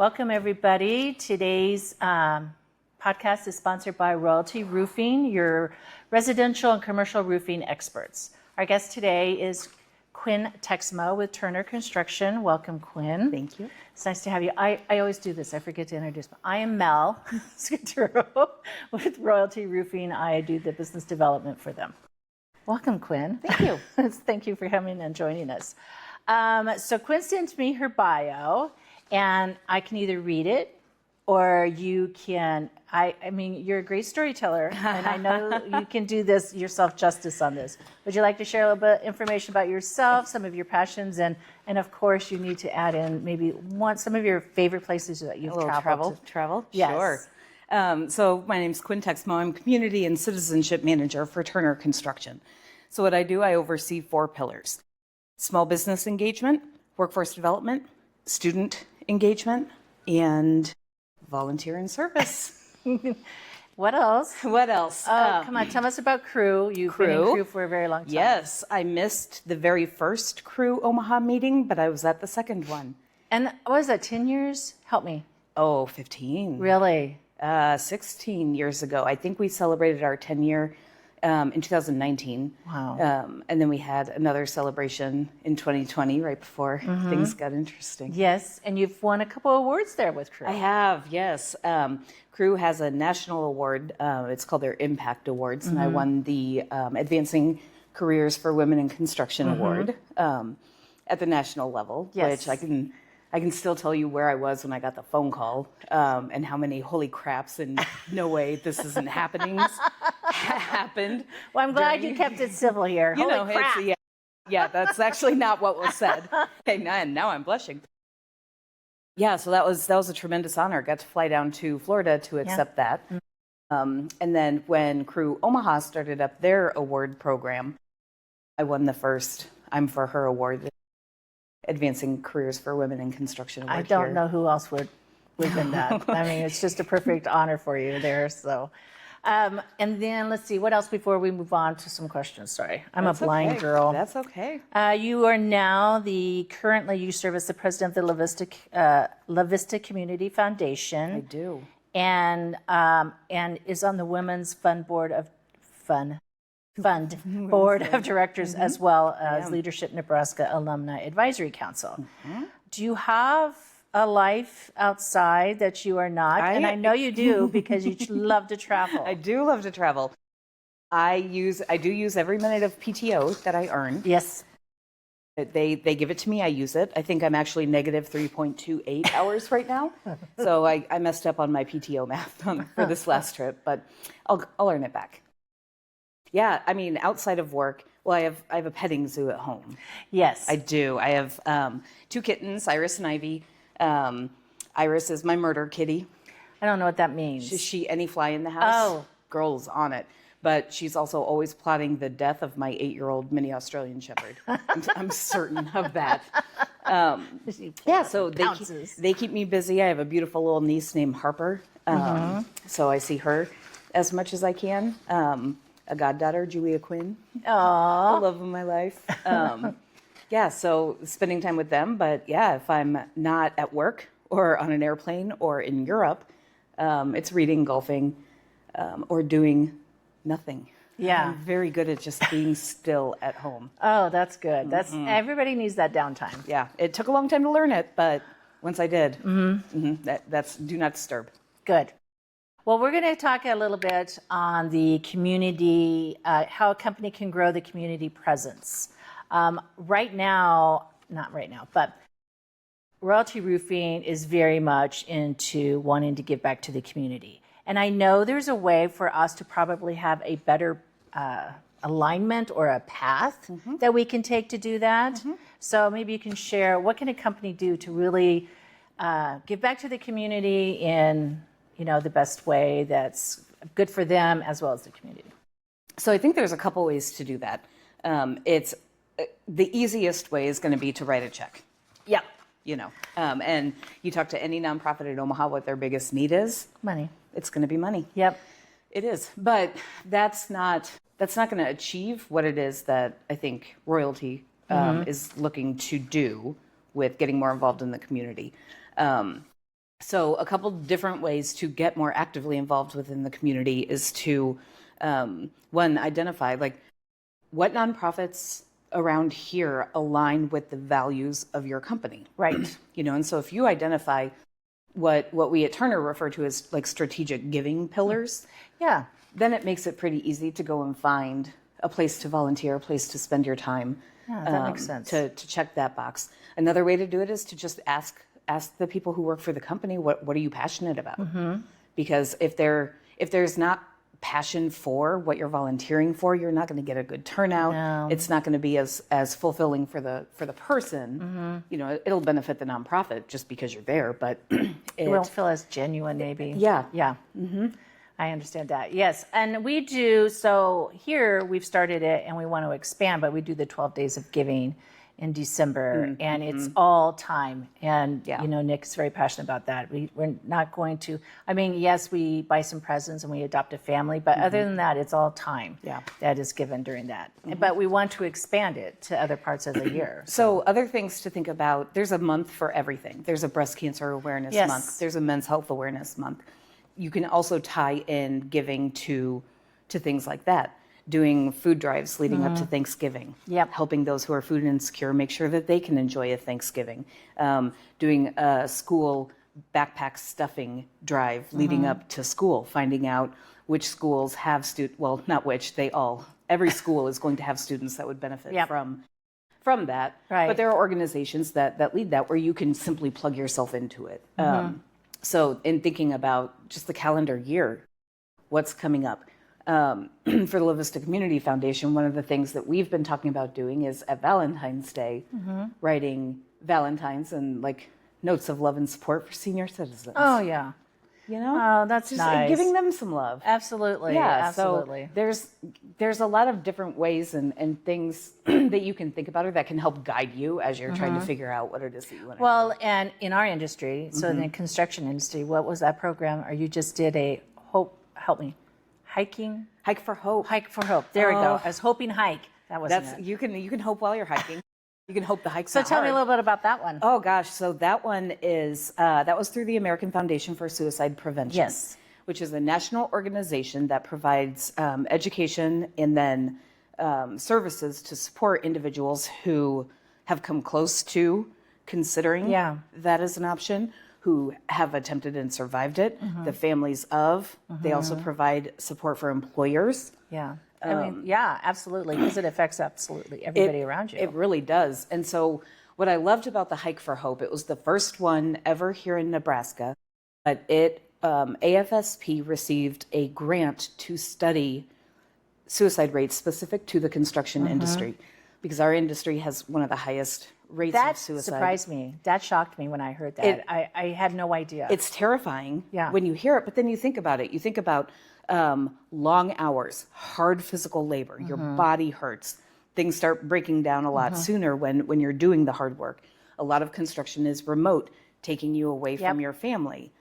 Welcome, everybody. Today's podcast is sponsored by Royalty Roofing, your residential and commercial roofing experts. Our guest today is Quinn Texmo with Turner Construction. Welcome, Quinn. Thank you. It's nice to have you. I always do this. I forget to introduce. I am Mel Scaturo with Royalty Roofing. I do the business development for them. Welcome, Quinn. Thank you. Thank you for coming and joining us. So Quinn sent me her bio, and I can either read it or you can, I mean, you're a great storyteller, and I know you can do this yourself justice on this. Would you like to share a little bit of information about yourself, some of your passions, and of course you need to add in maybe some of your favorite places that you've traveled to. Travel? Yes. Sure. So my name's Quinn Texmo. I'm Community and Citizenship Manager for Turner Construction. So what I do, I oversee 4 pillars: small business engagement, workforce development, student engagement, and volunteer and service. What else? What else? Oh, come on, tell us about Crew. You've been in Crew for a very long time. Yes, I missed the very first Crew Omaha meeting, but I was at the second one. And what was that, 10 years? Help me. Oh, 15. Really? 16 years ago. I think we celebrated our 10-year in 2019. Wow. And then we had another celebration in 2020, right before things got interesting. Yes, and you've won a couple awards there with Crew. I have, yes. Crew has a national award. It's called their Impact Awards, and I won the Advancing Careers for Women in Construction Award at the national level, which I can still tell you where I was when I got the phone call, and how many holy craps and no way this isn't happening happened. Well, I'm glad you kept it civil here. You know, holy crap. yeah, that's actually not what was said. Hey, now I'm blushing. Yeah, so that was a tremendous honor. Got to fly down to Florida to accept that. And then when Crew Omaha started up their award program, I won the first I'm for Her award. Advancing Careers for Women in Construction Award. I don't know who else would win that. I mean, it's just a perfect honor for you there. So, and then let's see, what else before we move on to some questions? Sorry, I'm a blind girl. That's okay. You are now currently you serve as the president of the La Vista Community Foundation. I do. And is on the Women's Fund Board of Directors, as well as Leadership Nebraska Alumni Advisory Council. Do you have a life outside that you are not? And I know you do because you love to travel. I do love to travel. I do use every minute of PTO that I earn. Yes. They give it to me. I use it. I think I'm actually negative 3.28 hours right now. So I messed up on my PTO math for this last trip, but I'll earn it back. Yeah, I mean, outside of work, well, I have a petting zoo at home. Yes. I do. I have 2 kittens, Iris and Ivy. Iris is my murder kitty. I don't know what that means. She any fly in the house? Oh. Girl's on it. But she's also always plotting the death of my 8-year-old mini Australian Shepherd. I'm certain of that. Yeah, so they keep me busy. I have a beautiful little niece named Harper. So I see her as much as I can. A goddaughter, Julia Quinn. Aww. The love of my life. Yeah, so spending time with them. But yeah, if I'm not at work or on an airplane or in Europe, it's reading, golfing, or doing nothing. Yeah. I'm very good at just being still at home. Oh, that's good. That's everybody needs that downtime. Yeah, it took a long time to learn it, but once I did, that's do not disturb. Good. Well, we're going to talk a little bit on the community, how a company can grow the community presence. Right now, not right now, but Royalty Roofing is very much into wanting to give back to the community. And I know there's a way for us to probably have a better alignment or a path that we can take to do that. So maybe you can share, what can a company do to really give back to the community in the best way that's good for them as well as the community? So I think there's a couple ways to do that. It's the easiest way is going to be to write a check. Yeah. And you talk to any nonprofit in Omaha, what their biggest need is? Money. It's going to be money. Yep. It is. But that's not going to achieve what it is that I think Royalty is looking to do with getting more involved in the community. So a couple different ways to get more actively involved within the community is to, one, identify like what nonprofits around here align with the values of your company. Right. And so if you identify what we at Turner refer to as like strategic giving pillars, Yeah. then it makes it pretty easy to go and find a place to volunteer, a place to spend your time. Yeah, that makes sense. To check that box. Another way to do it is to just ask the people who work for the company, what are you passionate about? Because if there's not passion for what you're volunteering for, you're not going to get a good turnout. No. It's not going to be as fulfilling for the person. It'll benefit the nonprofit just because you're there, but It won't feel as genuine, maybe. Yeah. Yeah. I understand that. Yes. And we do, so here we've started it and we want to expand, but we do the 12 days of giving in December and it's all time. And, Nick's very passionate about that. We're not going to, yes, we buy some presents and we adopt a family, but other than that, it's all time that is given during that. But we want to expand it to other parts of the year. So other things to think about, there's a month for everything. There's a breast cancer awareness month. There's a men's health awareness month. You can also tie in giving to things like that. Doing food drives leading up to Thanksgiving. Helping those who are food insecure make sure that they can enjoy a Thanksgiving. Doing a school backpack stuffing drive leading up to school. Finding out which schools have not which, every school is going to have students that would benefit from that. Right. But there are organizations that lead that where you can simply plug yourself into it. So in thinking about just the calendar year, what's coming up? For the La Vista Community Foundation, one of the things that we've been talking about doing is at Valentine's Day, writing Valentines and like notes of love and support for senior citizens. Oh, yeah. Oh, that's just nice. Giving them some love. Absolutely. Yeah, absolutely. So there's a lot of different ways and things that you can think about or that can help guide you as you're trying to figure out what it is that you want to do. Well, and in our industry, so in the construction industry, what was that program? Or you just did Hike for Hope. Hike for Hope. There we go. I was hoping hike. That wasn't it. You can hope while you're hiking. You can hope the hike's So not tell me a hard. little bit about that one. Oh gosh, so that one is that was through the American Foundation for Suicide Prevention. Yes. Which is a national organization that provides education and then services to support individuals who have come close to considering that as an option, who have attempted and survived it, the families of. They also provide support for employers. Yeah. Absolutely, because it affects absolutely everybody around you. It really does. And so what I loved about the Hike for Hope, it was the first one ever here in Nebraska, but AFSP received a grant to study suicide rates specific to the construction industry, because our industry has one of the highest rates of suicide. That surprised me. That shocked me when I heard that. I had no idea. It's terrifying when you hear it, but then you think about it. You think about long hours, hard physical labor, your body hurts. Things start breaking down a lot sooner when you're doing the hard work. A lot of construction is remote, taking you away from your family.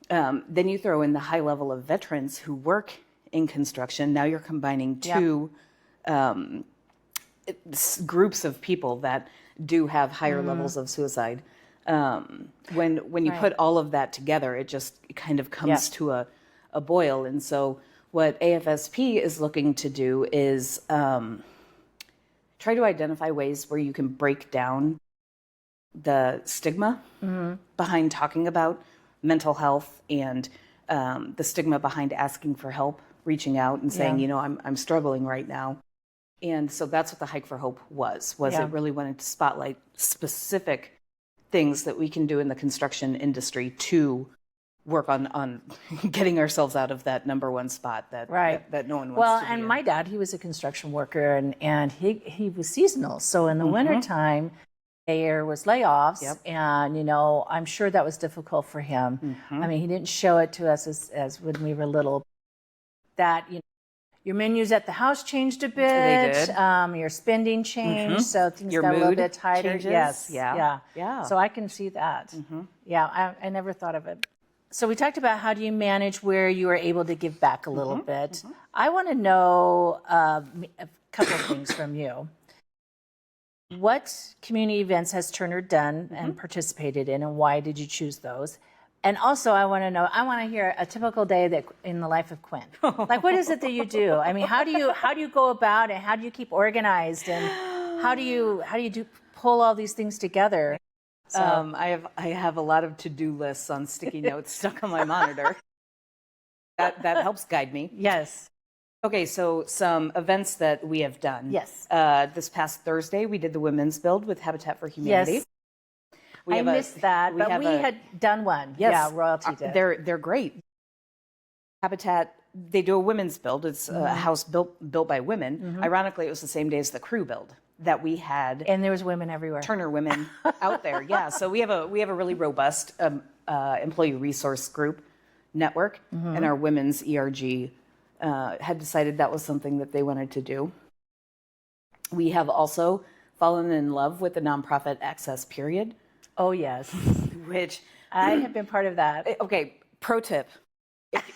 Then you throw in the high level of veterans who work in construction. Now you're combining two groups of people that do have higher levels of suicide. When you put all of that together, it just kind of comes to a boil. And so what AFSP is looking to do is try to identify ways where you can break down the stigma behind talking about mental health and the stigma behind asking for help, reaching out and saying, I'm struggling right now. And so that's what the Hike for Hope was it really wanted to spotlight specific things that we can do in the construction industry to work on getting ourselves out of that number one spot that no one wants to be Well, and in. my dad, he was a construction worker and he was seasonal. So in the wintertime, there was layoffs and, I'm sure that was difficult for him. I mean, he didn't show it to us as when we were little, that, your menus at the house changed a bit. They did. Your spending changed, so things Your got a little mood bit tighter. changes. Yes, Yeah. So I can see that. Yeah, I never thought of it. So we talked about how do you manage where you are able to give back a little bit. I want to know a couple of things from you. What community events has Turner done and participated in, and why did you choose those? And also, I want to hear a typical day that in the life of Quinn. Like, what is it that you do? I mean, how do you go about it? How do you keep organized? And how do you pull all these things together? So, I have a lot of to-do lists on sticky notes stuck on my monitor. That helps guide me. yes. Okay, so some events that we have done. Yes. This past Thursday, we did the Women's Build with Habitat for Humanity. Yes. I missed that, but we had done one. Yes, yeah, Royalty did. They're great. Habitat, they do a women's build. It's a house built by women. Ironically, it was the same day as the Crew build that we had. And there was women everywhere. Turner women out there. Yeah, so we have a really robust employee resource group network, and our women's ERG had decided that was something that they wanted to do. We have also fallen in love with the nonprofit Access Period. Oh, yes. Which I have been part of that. Okay, pro tip.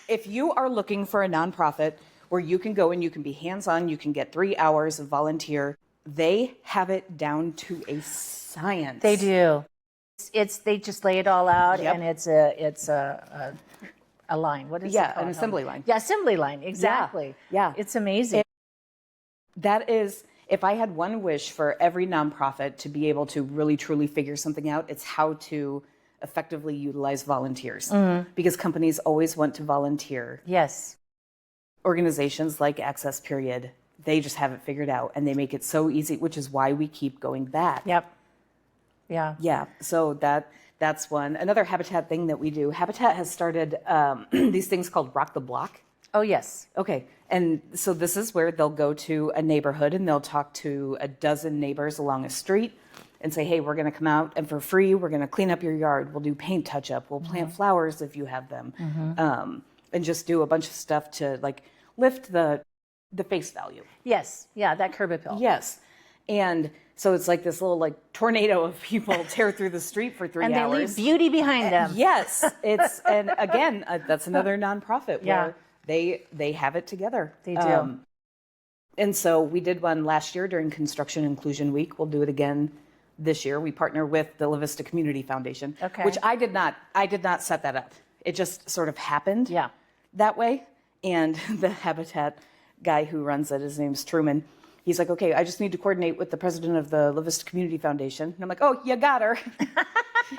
If you are looking for a nonprofit where you can go and you can be hands-on, you can get 3 hours of volunteer, they have it down to a science. They do. They just lay it all out, Yep. and it's a line. What is it called? an assembly line. Yeah, assembly line. Exactly. Yeah. It's amazing. That is, if I had one wish for every nonprofit to be able to really truly figure something out, it's how to effectively utilize volunteers. Because companies always want to volunteer. yes. Organizations like Access Period, they just have it figured out and they make it so easy, which is why we keep going back. Yep. Yeah. Yeah, so that's one. Another Habitat thing that we do, Habitat has started these things called Rock the Block. Oh, yes. Okay, and so this is where they'll go to a neighborhood and they'll talk to a dozen neighbors along a street and say, hey, we're going to come out and for free, we're going to clean up your yard. We'll do paint touch up. We'll plant flowers if you have them. And just do a bunch of stuff to like lift the face value. Yes. Yeah, that curb appeal. Yes. And so it's like this little like tornado of people tear through the street for 3 And hours. they leave beauty behind them. Yes. And again, that's another nonprofit where they have it together. They do. And so we did one last year during Construction Inclusion Week. We'll do it again this year. We partner with the La Vista Community Foundation, which I did not set that up. It just sort of happened that way. And the Habitat guy who runs it, his name's Truman. He's like, okay, I just need to coordinate with the president of the La Vista Community Foundation. And I'm like, oh, you got her.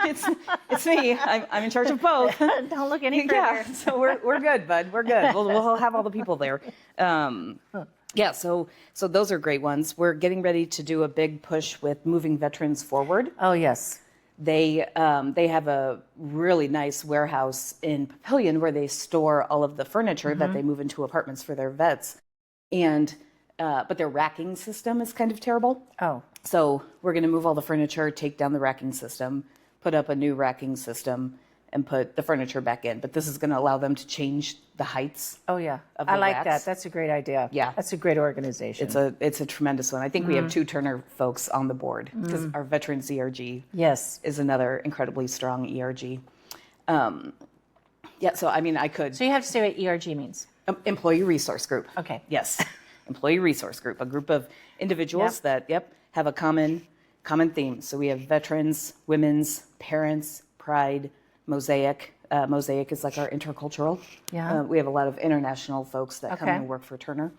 it's me. I'm in charge of both. Don't look any further. Yeah, so we're good, bud. We're good. We'll have all the people there. Yeah, so those are great ones. We're getting ready to do a big push with moving veterans forward. Oh, yes. They have a really nice warehouse in Papillion where they store all of the furniture that they move into apartments for their vets. And but their racking system is kind of terrible. Oh. So we're going to move all the furniture, take down the racking system, put up a new racking system, and put the furniture back in. But this is going to allow them to change the heights. Oh, yeah. Of I the like racks. that. That's a great idea. Yeah. That's a great organization. It's a tremendous one. I think we have 2 Turner folks on the board because our Veterans ERG yes. is another incredibly strong ERG. Yeah, so I mean, I could. So you have to say what ERG means. Employee Resource Group. Okay. Yes. Employee Resource Group, a group of individuals that, have a common theme. So we have veterans, women's, parents, pride, Mosaic. Mosaic is like our intercultural. Yeah. We have a lot of international folks that come and work for Turner.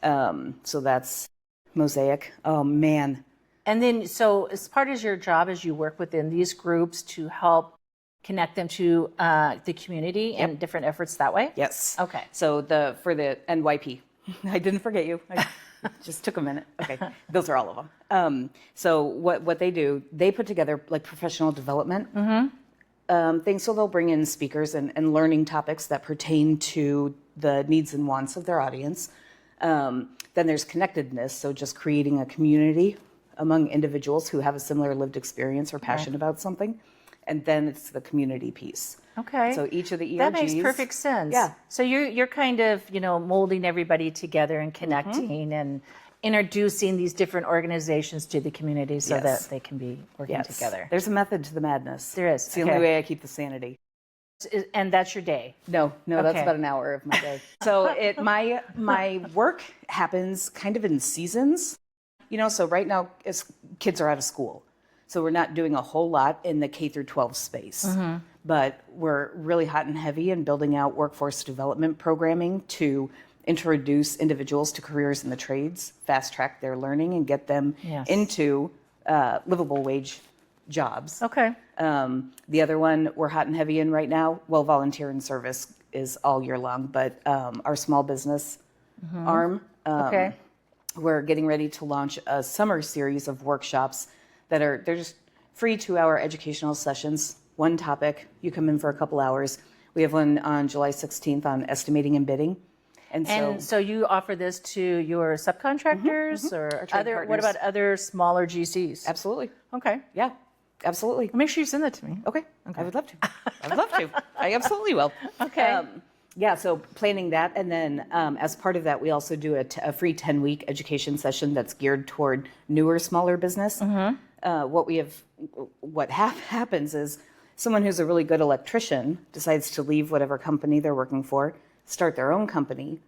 So that's Mosaic. Oh, man. And then, so as part of your job, as you work within these groups to help connect them to the community and different efforts that way? Yes. Okay. So for the NYP, I didn't forget you. I just took a minute. Okay. Those are all of them. So what they do, they put together like professional development things. So they'll bring in speakers and learning topics that pertain to the needs and wants of their audience. Then there's connectedness. So just creating a community among individuals who have a similar lived experience or passion about something. And then it's the community piece. Okay. So each of the ERGs. That makes perfect sense. Yeah. So you're kind of, molding everybody together and connecting and introducing these different organizations to the community so that they can be working together. There's a method to the madness. There is. It's the only way I keep the sanity. And that's your day. No, that's about an hour of my day. So my work happens kind of in seasons. So right now kids are out of school. So we're not doing a whole lot in the K through 12 space, but we're really hot and heavy in building out workforce development programming to introduce individuals to careers in the trades, fast track their learning, and get them into livable wage jobs. Okay. The other one we're hot and heavy in right now, well, volunteer and service is all year long, but our small business arm, Okay. we're getting ready to launch a summer series of workshops they're just free 2-hour educational sessions, one topic. You come in for a couple hours. We have one on July 16th on estimating and bidding. And so you offer this to your subcontractors or other, what partners. about other smaller GCs? Absolutely. Okay. Yeah, absolutely. Make sure you send that to me. Okay. I would love to. I would love to. I absolutely will. Okay. Yeah, so planning that. And then as part of that, we also do a free 10-week education session that's geared toward newer, smaller business. What happens is someone who's a really good electrician decides to leave whatever company they're working for, start their own company.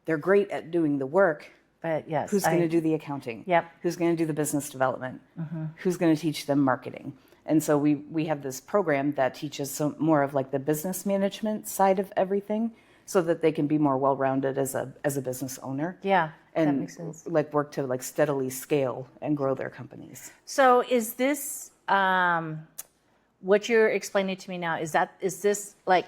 They're great at doing the work. But yes. Who's going to do the accounting? Yep. Who's going to do the business development? Who's going to teach them marketing? And so we have this program that teaches some more of like the business management side of everything so that they can be more well-rounded as a business owner. Yeah, and that makes sense. like work to like steadily scale and grow their companies. So is this, what you're explaining to me now, is this like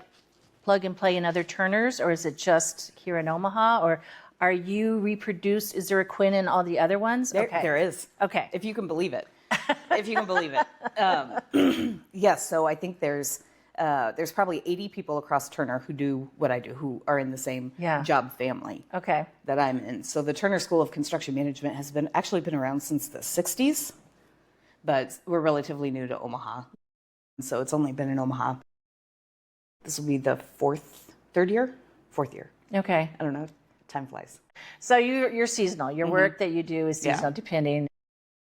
plug and play in other Turners, or is it just here in Omaha, or are you reproduced? Is there a Quinn in all the other ones? There is. Okay. If you can believe it. If you can believe it. Yes, so I think there's probably 80 people across Turner who do what I do, who are in the same job family Okay. that I'm in. So the Turner School of Construction Management has actually been around since the 60s, but we're relatively new to Omaha. So it's only been in Omaha. This will be the fourth year. Okay. I don't know. Time flies. So you're seasonal. Your work that you do is seasonal, depending.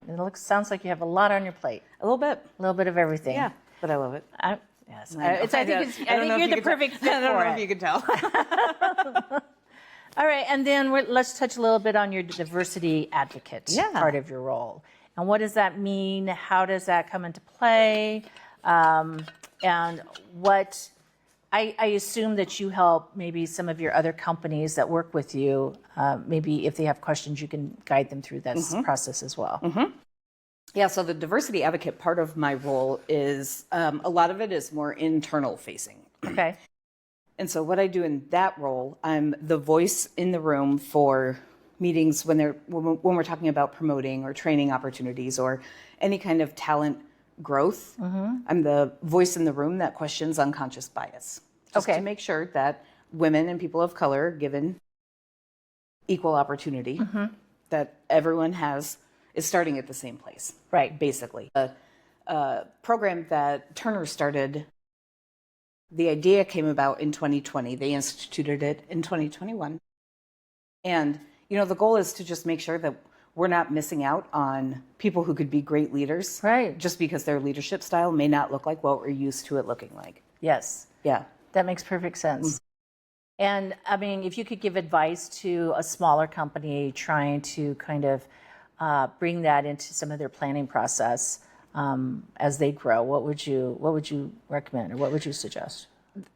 It sounds like you have a lot on your plate. A little bit of everything. Yeah, but I love it. Yes. I think you're the perfect fit for it. I don't know if you can tell. All right, and then let's touch a little bit on your diversity advocate part of your role. And what does that mean? How does that come into play? And what I assume that you help maybe some of your other companies that work with you, maybe if they have questions, you can guide them through this process as well. Yeah, so the diversity advocate part of my role is a lot of it is more internal facing. Okay. And so what I do in that role, I'm the voice in the room for meetings when we're talking about promoting or training opportunities or any kind of talent growth. I'm the voice in the room that questions unconscious bias. Just to make sure that women and people of color are given equal opportunity, that everyone is starting at the same place. Right. Basically. A program that Turner started, the idea came about in 2020. They instituted it in 2021. And, the goal is to just make sure that we're not missing out on people who could be great leaders. Right. Just because their leadership style may not look like what we're used to it looking like. Yes. Yeah. That makes perfect sense. And I mean, if you could give advice to a smaller company trying to kind of bring that into some of their planning process as they grow, what would you recommend, or what would you suggest?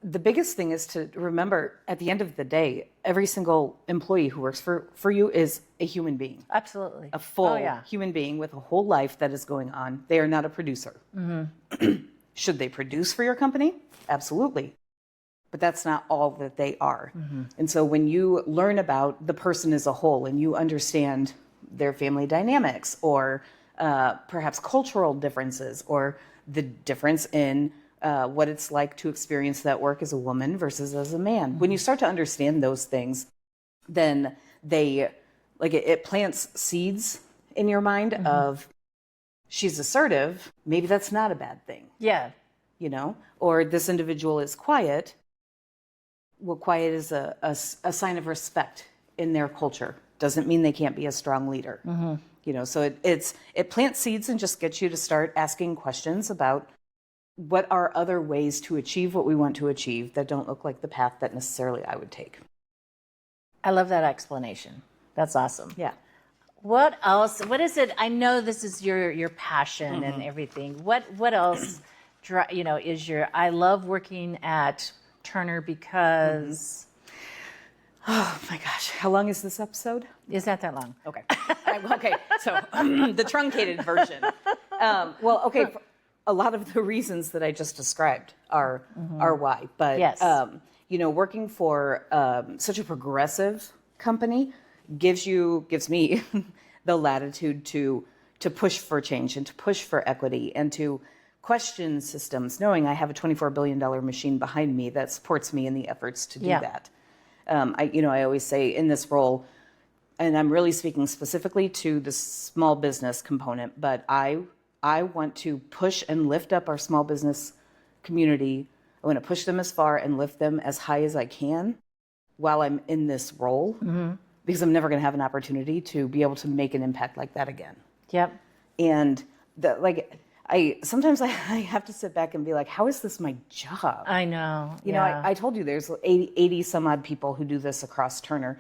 The biggest thing is to remember, at the end of the day, every single employee who works for you is a human being. Absolutely. A full human being with a whole life that is going on. They are not a producer. Should they produce for your company? Absolutely. But that's not all that they are. And so when you learn about the person as a whole and you understand their family dynamics or perhaps cultural differences or the difference in what it's like to experience that work as a woman versus as a man. When you start to understand those things, then it plants seeds in your mind of, she's assertive, maybe that's not a bad thing. Yeah. Or this individual is quiet. Well, quiet is a sign of respect in their culture. Doesn't mean they can't be a strong leader. So it plants seeds and just gets you to start asking questions about what are other ways to achieve what we want to achieve that don't look like the path that necessarily I would take. I love that explanation. That's awesome. Yeah. What else? What is it? I know this is your passion and everything. What else, is your? I love working at Turner because. Oh my gosh, how long is this episode? Is not that long? Okay. Okay, so the truncated version. Well, okay, a lot of the reasons that I just described are why. But, Yes. Working for such a progressive company gives me the latitude to push for change and to push for equity and to question systems, knowing I have a $24 billion machine behind me that supports me in the efforts to do that. I always say in this role, and I'm really speaking specifically to the small business component, but I want to push and lift up our small business community. I want to push them as far and lift them as high as I can while I'm in this role, because I'm never going to have an opportunity to be able to make an impact like that again. Yep. And sometimes I have to sit back and be like, how is this my job? I know. I told you there's 80 some odd people who do this across Turner.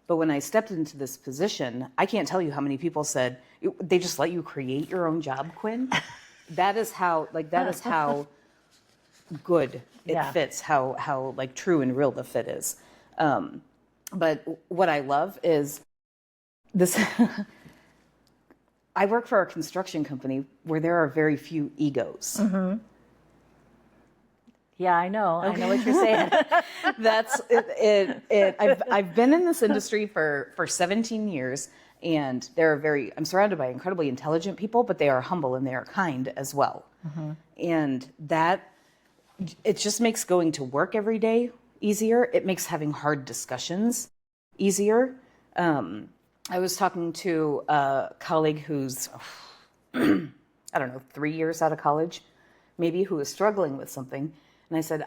But when I stepped into this position, I can't tell you how many people said, they just let you create your own job, Quinn. That is how good it fits, how like true and real the fit is. But what I love is this. I work for a construction company where there are very few egos. Yeah, I know. Okay. I know what you're saying. That's it. I've been in this industry for 17 years, and I'm surrounded by incredibly intelligent people, but they are humble and they are kind as well. And it just makes going to work every day easier. It makes having hard discussions easier. I was talking to a colleague who's, 3 years out of college, maybe, who is struggling with something. And I said,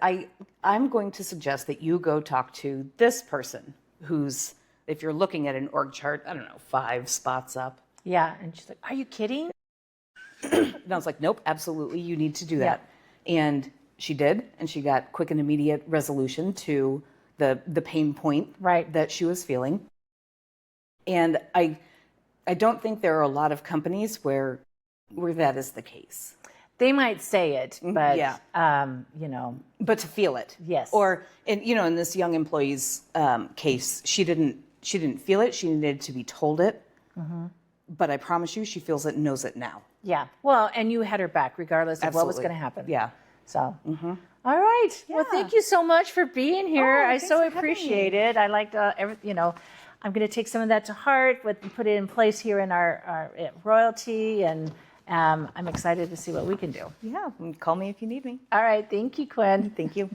I'm going to suggest that you go talk to this person who's, if you're looking at an org chart, 5 spots up. Yeah. And she's like, are you kidding? And I was like, nope, absolutely. You need to do that. Yeah. And she did. And she got quick and immediate resolution to the pain point that she was feeling. And I don't think there are a lot of companies where that is the case. They might say it, but but to feel it, yes. Or in this young employee's case, she didn't feel it. She needed to be told it. But I promise you, she feels it and knows it now. Yeah. Well, and you had her back regardless of what was going to happen. Yeah. So. All right. Yeah. Well, thank you so much for being here. I so appreciate it. I liked I'm going to take some of that to heart, put it in place here in our royalty, and I'm excited to see what we can do. Yeah, call me if you need me. All right. Thank you, Quinn. Thank you.